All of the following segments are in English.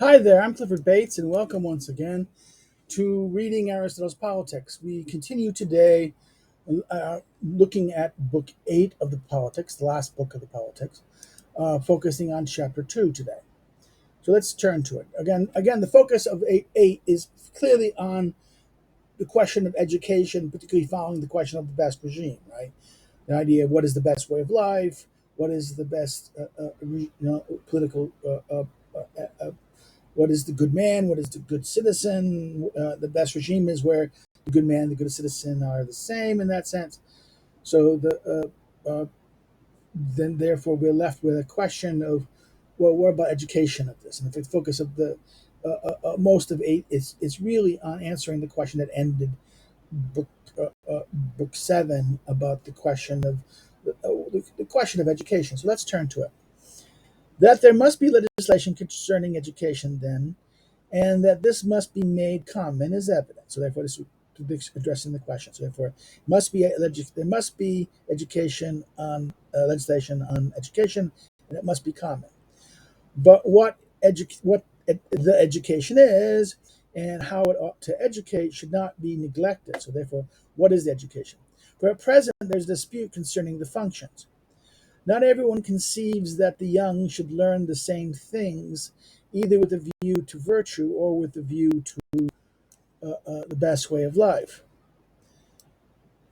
Hi there, I'm Clifford Bates, and welcome once again to Reading Aristotle's Politics. We continue today looking at Book 8 of the Politics, the last book of the Politics, focusing on Chapter 2 today. So let's turn to it. Again, the focus of 8 is clearly on the question of education, particularly following the question of the best regime, right? The idea of what is the best way of life, what is the best political what is the good man, what is the good citizen. The best regime is where the good man and the good citizen are the same in that sense. So then therefore we're left with a question of, well, what about education of this? And if the focus of the most of 8 is really on answering the question that ended book book 7 about the question of the question of education. So let's turn to it. That there must be legislation concerning education, then, and that this must be made common is evident. So therefore, this is addressing the question. So therefore, there must be education on legislation on education, and it must be common. But what the education is and how it ought to educate should not be neglected. So therefore, what is the education? For at present, there's dispute concerning the functions. Not everyone conceives that the young should learn the same things, either with a view to virtue or with a view to the best way of life.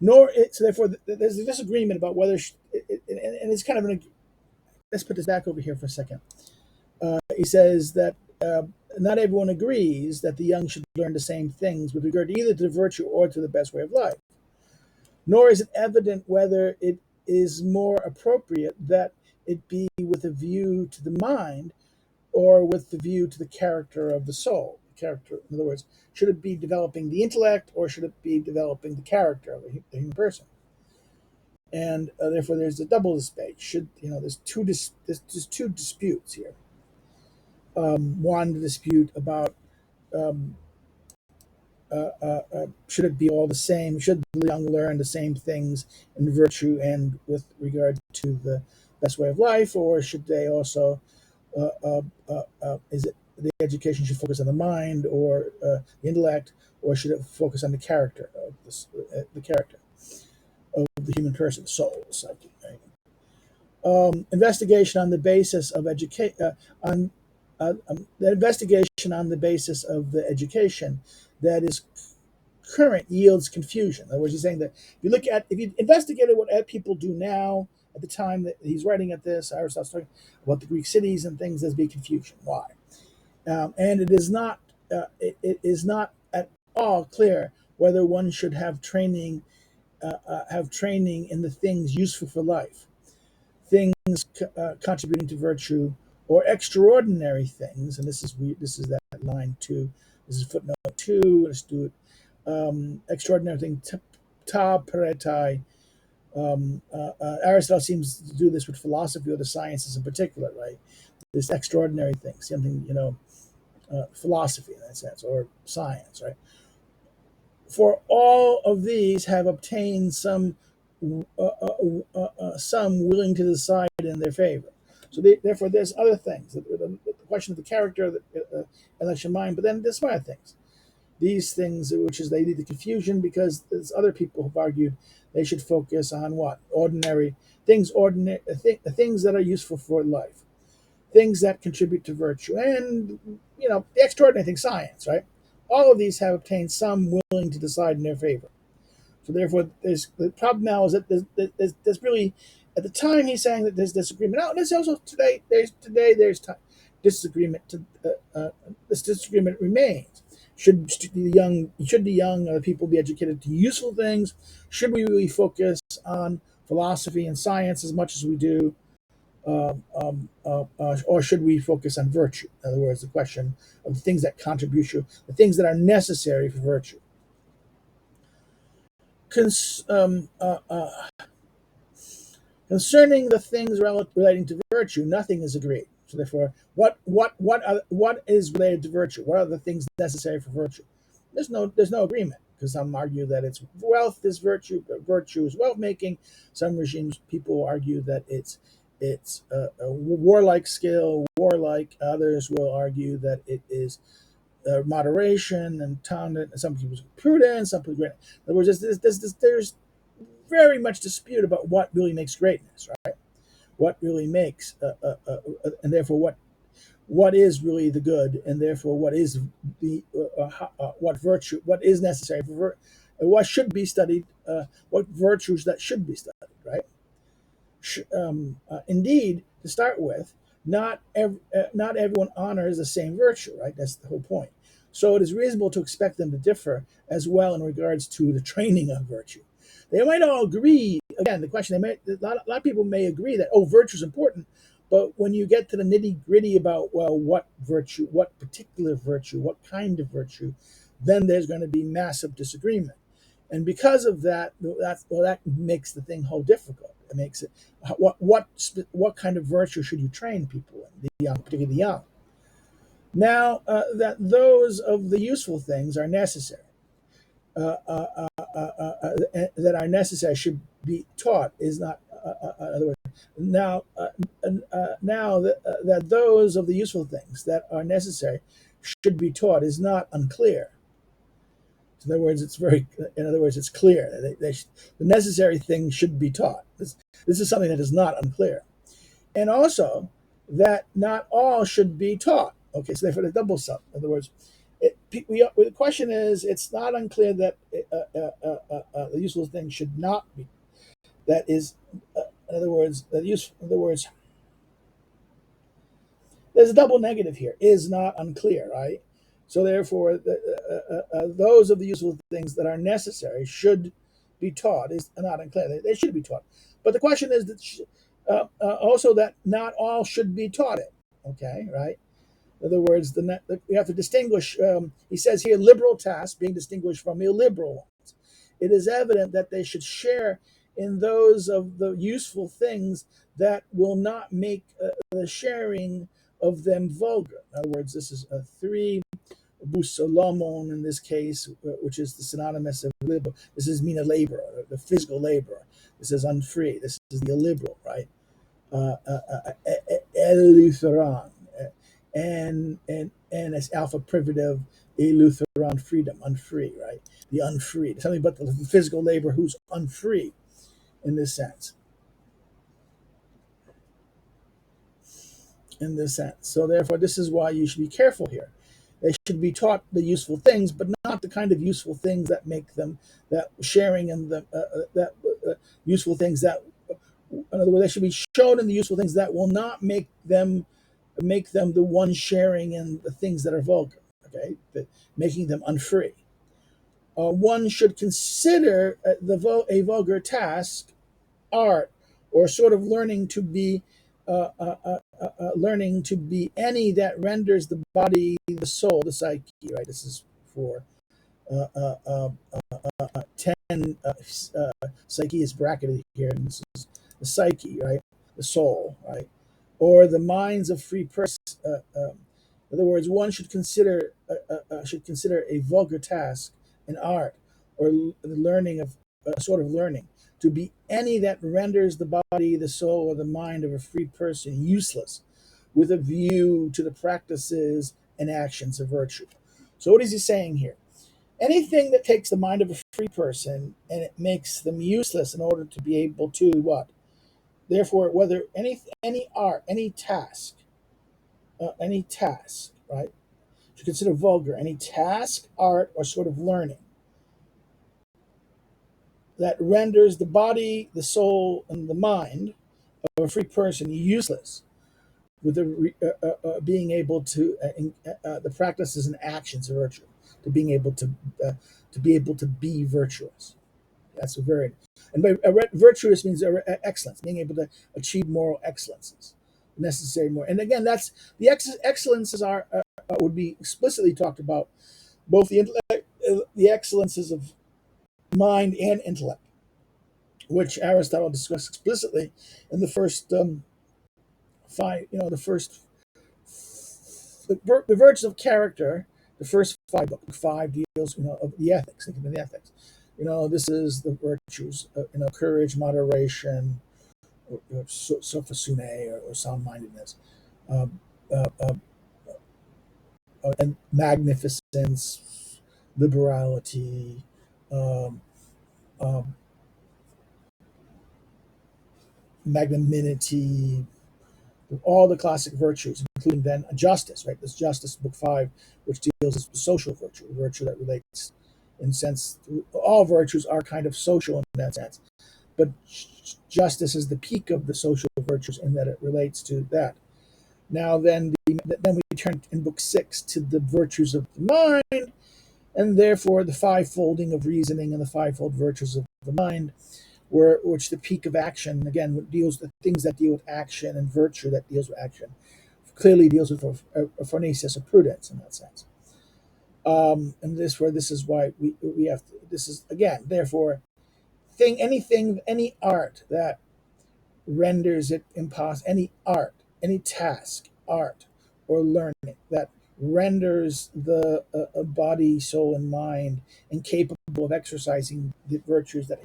So therefore, there's a disagreement about whether, and it's kind of let's put this back over here for a second. He says that not everyone agrees that the young should learn the same things with regard to either to virtue or to the best way of life. Nor is it evident whether it is more appropriate that it be with a view to the mind or with the view to the character of the soul. Character, in other words, should it be developing the intellect or should it be developing the character of the human person? And therefore, there's a double debate. There's two disputes here. One dispute about um, should it be all the same? Should the young learn the same things in virtue and with regard to the best way of life, or should they also is it the education should focus on the mind or the intellect, or should it focus on the character of the character of the human person, the soul, the psyche? Right? Investigation on the basis of education on the investigation on the basis of the education that is current yields confusion. In other words, he's saying that if you investigated what people do now at the time that he's writing at this, Aristotle's talking about the Greek cities and things, there's big confusion. Why? And it is not at all clear whether one should have training in the things useful for life, things contributing to virtue, or extraordinary things. And this is weird. This is that line 2. This is footnote 2. Let's do it. Extraordinary thing, ta peretai. Aristotle seems to do this with philosophy or the sciences in particular, right? This extraordinary thing, something, philosophy in that sense, or science, right? For all of these have obtained some willing to decide in their favor. So therefore, there's other things. The question of the character of the election mind, but then there's some other things. These things, which is they lead to confusion because there's other people who've argued they should focus on what? Things that are useful for life, things that contribute to virtue, and the extraordinary thing, science, right? All of these have obtained some willing to decide in their favor. So therefore, the problem now is that there's really, at the time he's saying that there's disagreement. Now, there's also there's disagreement. This disagreement remains. Should the young people be educated to useful things? Should we really focus on philosophy and science as much as we do, or should we focus on virtue? In other words, the question of the things that contribute you, the things that are necessary for virtue. Cons- Concerning the things relating to virtue, nothing is agreed. So therefore, what is related to virtue? What are the things necessary for virtue? There's no agreement, because some argue that it's wealth is virtue, but virtue is wealth making. Some regimes people argue that it's it's a warlike skill. Warlike, others will argue that it is moderation and tolerance. Some people prudence, some people. In other words, there's very much dispute about what really makes greatness, right? What really makes, and therefore what is really the good, and therefore what is the what virtue, what is necessary for what should be studied, what virtues that should be studied, right? Indeed, to start with, not everyone honors the same virtue, right? That's the whole point. So it is reasonable to expect them to differ as well in regards to the training of virtue. They might all agree. Again, the question a lot of people may agree that virtue is important, but when you get to the nitty gritty about what virtue, what particular virtue, what kind of virtue, then there's going to be massive disagreement. And because of that, that makes the thing whole difficult. It makes it what kind of virtue should you train people in, the young, particularly the young. Now that those of the useful things are necessary, that are necessary should be taught is not. Other words, now that those of the useful things that are necessary should be taught is not unclear. In other words, it's clear. The necessary thing should be taught. This is something that is not unclear. And also that not all should be taught. Okay, so therefore the double sum. In other words, the question is, it's not unclear that the useful thing should not be. That is, in other words, there's a double negative here. Is not unclear, right? So therefore, those of the useful things that are necessary should be taught is not unclear. They should be taught. But the question is that also that not all should be taught it. Okay, right? In other words, we have to distinguish. He says here, liberal tasks being distinguished from illiberal ones. It is evident that they should share in those of the useful things that will not make the sharing of them vulgar. In other words, this is a 3 busolomon in this case, which is the synonymous of liberal. This is mina labor, the physical labor. This is unfree. This is the illiberal, right? Eleutheron, and as alpha privative, eleutheron, freedom, unfree, right? The unfree, something about the physical labor who's unfree in this sense. So therefore, this is why you should be careful here. They should be taught the useful things, but not the kind of useful things that make them, that sharing in the useful things that, in other words, they should be shown in the useful things that will not make them the one sharing in the things that are vulgar, okay, making them unfree. One should consider a vulgar task art, or sort of learning to be any that renders the body, the soul, the psyche, right? This is for 10. Psyche is bracketed here, and this is the psyche, right? The soul, right? Or the minds of free persons. In other words, one should consider a vulgar task, an art, or the learning of sort of learning to be any that renders the body, the soul, or the mind of a free person useless, with a view to the practices and actions of virtue. So, what is he saying here? Anything that takes the mind of a free person and it makes them useless in order to be able to what? Therefore, whether any art, any task, right? To consider vulgar, any task, art, or sort of learning that renders the body, the soul, and the mind of a free person useless, with being able to the practices and actions of virtue, to being able to be virtuous. That's a very, and by virtuous means excellence, being able to achieve moral excellences, necessary more. And again, that's the excellences are would be explicitly talked about, both the intellect, the excellences of mind and intellect, which Aristotle discussed explicitly in the first five. The virtues of character. The first five deals, of the ethics. Think of the ethics. This is the virtues, courage, moderation, sophosune, or sound-mindedness, uh, uh, uh, and magnificence, liberality, um, um, magnanimity, all the classic virtues, including then justice, right? This Justice, Book 5, which deals with social virtue, virtue that relates, in sense, all virtues are kind of social in that sense. But justice is the peak of the social virtues in that it relates to that. Now, then we turn in Book 6 to the virtues of the mind, and therefore the fivefolding of reasoning and the fivefold virtues of the mind, which the peak of action again deals with things that deal with action, and virtue that deals with action clearly deals with a phronesis of prudence in that sense. And this is why we have to, this is again therefore any art that renders it impossible, any art, any task, art or learning that renders the body, soul, and mind incapable of exercising the virtues that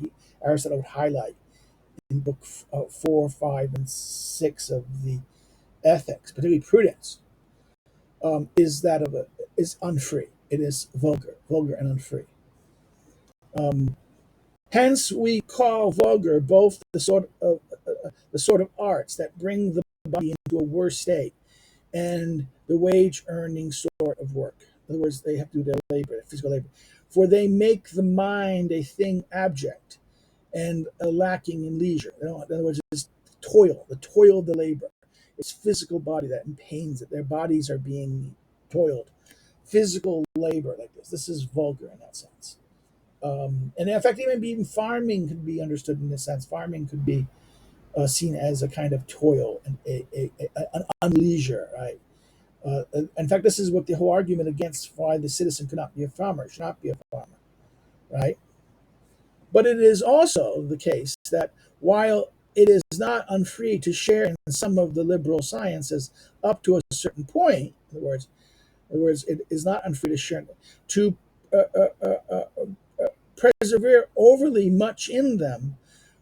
Aristotle would highlight in book 4, 5, and 6 of the Ethics, particularly prudence, is that of a is unfree. It is vulgar and unfree. Um, Hence, we call vulgar both the sort of arts that bring the body into a worse state, and the wage earning sort of work. In other words, they have to do their labor, their physical labor, for they make the mind a thing abject and lacking in leisure. In other words, it's the toil of the labor. It's physical body that pains it. Their bodies are being toiled. Physical labor like this. This is vulgar in that sense. And in fact, even farming could be understood in this sense. Farming could be seen as a kind of toil and an unleisure, right? In fact, this is what the whole argument against why the citizen could not be a farmer, should not be a farmer, right? But it is also the case that while it is not unfree to share in some of the liberal sciences up to a certain point, in other words, it is not unfree to share to uh, uh, uh, uh, persevere overly much in them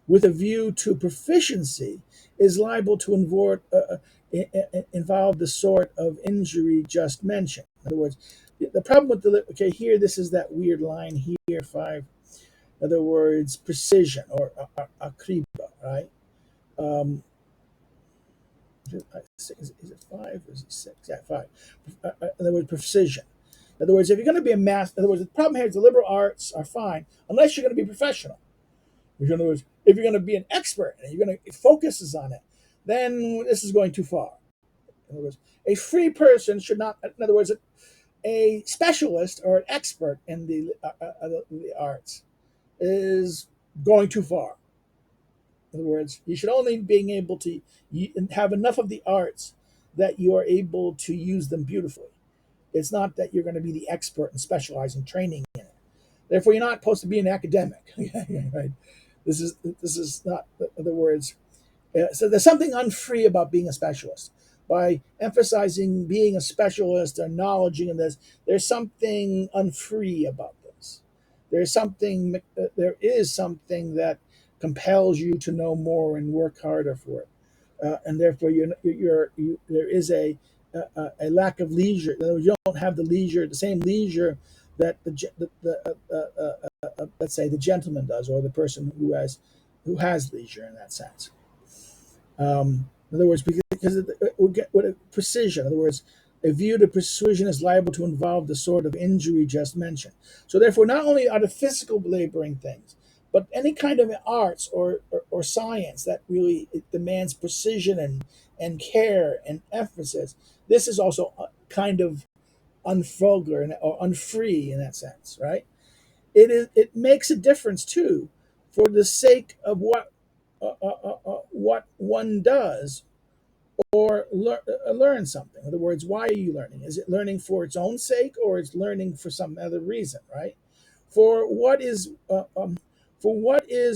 with a view to proficiency is liable to involve the sort of injury just mentioned. In other words, the problem with here, this is that weird line here, 5. In other words, precision or akriba, right? Um, is it 5 or is it 6? Yeah, 5. In other words, precision. In other words, if you're going to be a master, in other words, the problem here is the liberal arts are fine unless you're going to be professional. In other words, if you're going to be an expert and you're going to focuses on it, then this is going too far. In other words, a free person should not. In other words, a specialist or an expert in the arts is going too far. In other words, you should only be able to have enough of the arts that you are able to use them beautifully. It's not that you're going to be the expert and specialize in training in it. Therefore, you're not supposed to be an academic. Right? This is not. In other words, so there's something unfree about being a specialist. By emphasizing being a specialist or knowledge in this, there's something unfree about this. There is something that compels you to know more and work harder for it, and therefore there is a lack of leisure. In other words, you don't have the same leisure that let's say the gentleman does, or the person who has leisure in that sense. In other words, because we'll get what precision. In other words, a view to persuasion is liable to involve the sort of injury just mentioned. So therefore, not only are the physical laboring things, but any kind of arts or science that really demands precision and care and emphasis, this is also kind of unvulgar or unfree in that sense, right? It makes a difference too, for the sake of what one does or learn something. In other words, why are you learning? Is it learning for its own sake, or is learning for some other reason? Right? For what is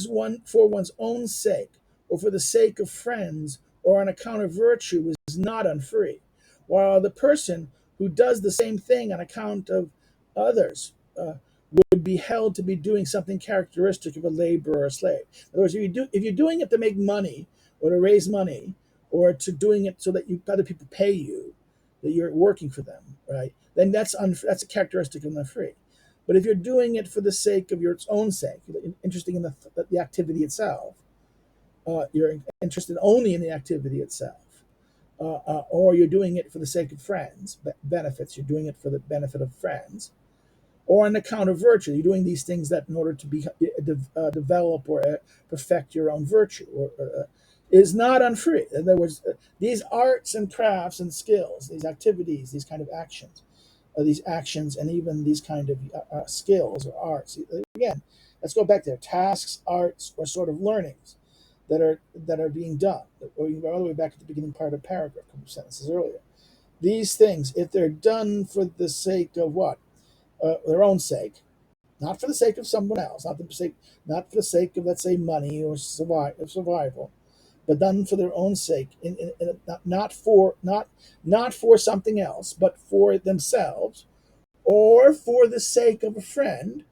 one for one's own sake, or for the sake of friends, or on account of virtue, is not unfree, while the person who does the same thing on account of others would be held to be doing something characteristic of a laborer or a slave. In other words, if you're doing it to make money, or to raise money, or to doing it so that other people pay you, that you're working for them, right? Then that's a characteristic of the free. But if you're doing it for the sake of your own sake, you're interested in the activity itself, you're interested only in the activity itself, or you're doing it for the sake of friends, benefits, you're doing it for the benefit of friends, or on account of virtue. You're doing these things that in order to develop or perfect your own virtue, or is not unfree. In other words, these arts and crafts and skills, these activities, these kind of actions, these actions, and even these kind of skills or arts. Again, let's go back there. Tasks, arts, or sort of learnings that are being done. Or you can go all the way back to the beginning part of the paragraph, a couple of sentences earlier. These things, if they're done for the sake of what? Their own sake, not for the sake of someone else, not for the sake of, let's say, money or survival, but done for their own sake, not for something else, but for themselves, or for the sake of a friend,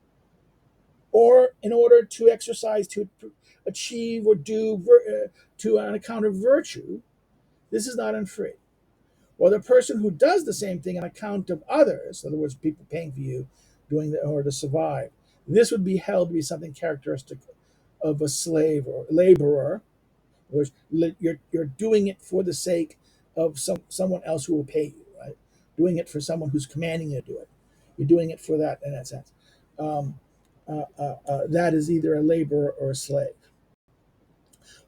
or in order to exercise, to achieve or do to on account of virtue. This is not unfree. Or the person who does the same thing on account of others, in other words, people paying for you, doing the, in order to survive, this would be held to be something characteristic of a slave or laborer. Whereas you're doing it for the sake of someone else who will pay you, right? Doing it for someone who's commanding you to do it. You're doing it for that in that sense. That is either a laborer or a slave.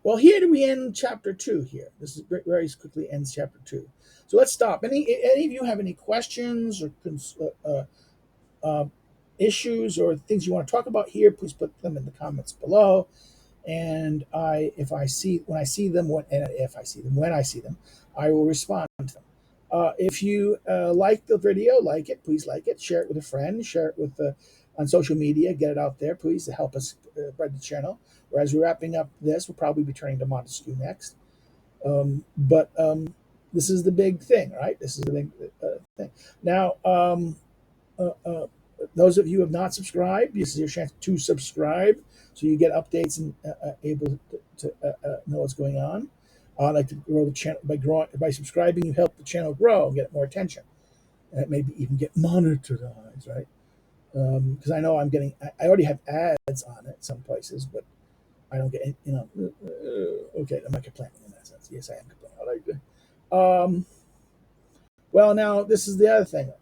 Well, here do we end chapter 2 here. This is very quickly ends chapter 2. So let's stop. Any of you have any questions or issues or things you want to talk about here, please put them in the comments below. And if I see them, when I see them, I will respond to them. If you like the video, like it, please like it, share it with a friend, share it with on social media, get it out there, please, to help us spread the channel. Whereas we're wrapping up this, we'll probably be turning to Montesquieu next. But this is the big thing, right? This is the big thing. Now, those of you who have not subscribed, this is your chance to subscribe so you get updates and able to know what's going on. I like to grow the channel by subscribing. You help the channel grow and get more attention, and maybe even get monetized, right? Because I know I already have ads on it some places, but I don't get okay, I'm not complaining in that sense. Yes, I am complaining. I like that. Well, now this is the other thing.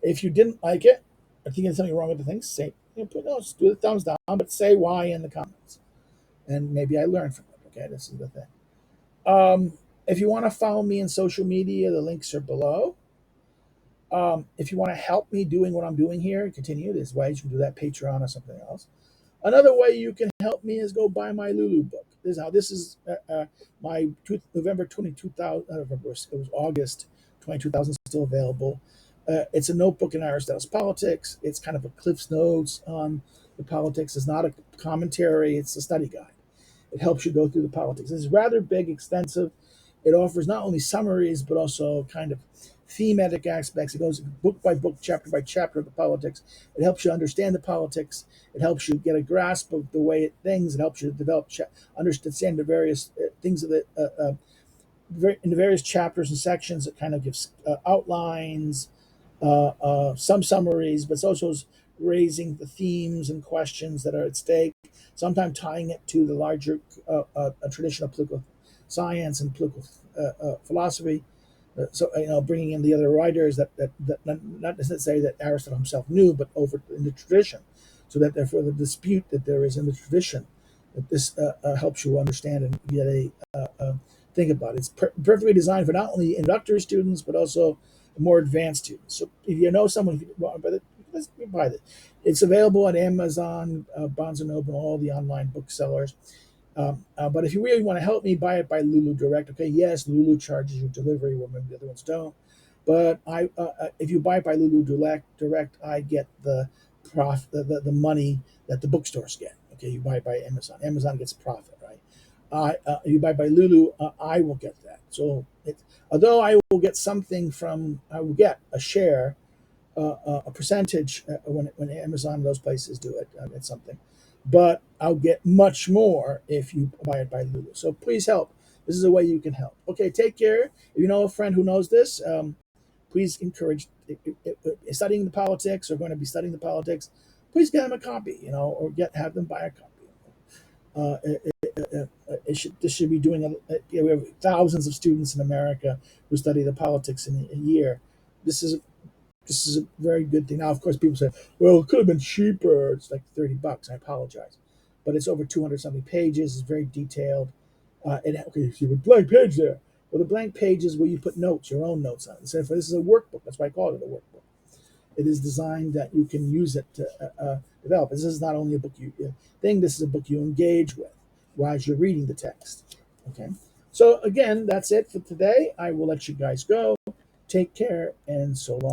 If you didn't like it, if you get something wrong with the thing, say, just do the thumbs down, but say why in the comments, and maybe I learned from it. Okay, this is the thing. If you want to follow me in social media, the links are below. If you want to help me doing what I'm doing here, continue. There's ways you can do that, Patreon or something else. Another way you can help me is go buy my Lulu book. This is my November 2000. It was August 20,000, still available. It's a notebook in Aristotle's politics. It's kind of a Cliff's Notes on the politics. It's not a commentary. It's a study guide. It helps you go through the politics. It's rather big, extensive. It offers not only summaries, but also kind of thematic aspects. It goes book by book, chapter by chapter of the politics. It helps you understand the politics. It helps you get a grasp of the way it things. It helps you develop, understand the various things of the in the various chapters and sections. It kind of gives outlines, some summaries, but it's also raising the themes and questions that are at stake, sometimes tying it to the larger tradition of political science and political philosophy. So bringing in the other writers that not necessarily that Aristotle himself knew, but over in the tradition, so that therefore the dispute that there is in the tradition, that this helps you understand and get a think about it. It's perfectly designed for not only introductory students but also more advanced students. So if you know someone who want to buy it, let's buy it. It's available at Amazon, Barnes and Noble, all the online booksellers. But if you really want to help me, buy it by Lulu Direct. Okay, yes, Lulu charges you delivery, where maybe the other ones don't. But if you buy it by Lulu Direct, I get the money that the bookstores get. Okay, you buy it by Amazon. Amazon gets profit, right? If you buy it by Lulu, I will get that. So although I will get something I will get a share, a percentage when Amazon and those places do it. I get something. but I'll get much more if you buy it by Lulu. So please help. This is a way you can help. Okay, take care. If you know a friend who knows this, please encourage studying the politics or going to be studying the politics. Please get them a copy, or have them buy a copy. This should be doing. We have thousands of students in America who study the politics in a year. This is this is a very good thing. Now, of course, people say, "Well, it could have been cheaper. It's like $30." I apologize, but it's over 200 something pages. It's very detailed. Okay, you see a blank page there. Well, the blank page is where you put notes, your own notes on it. So this is a workbook. That's why I call it a workbook. It is designed that you can use it to develop. This is not only a book thing. This is a book you engage with while you're reading the text. Okay. So again, that's it for today. I will let you guys go. Take care and so long.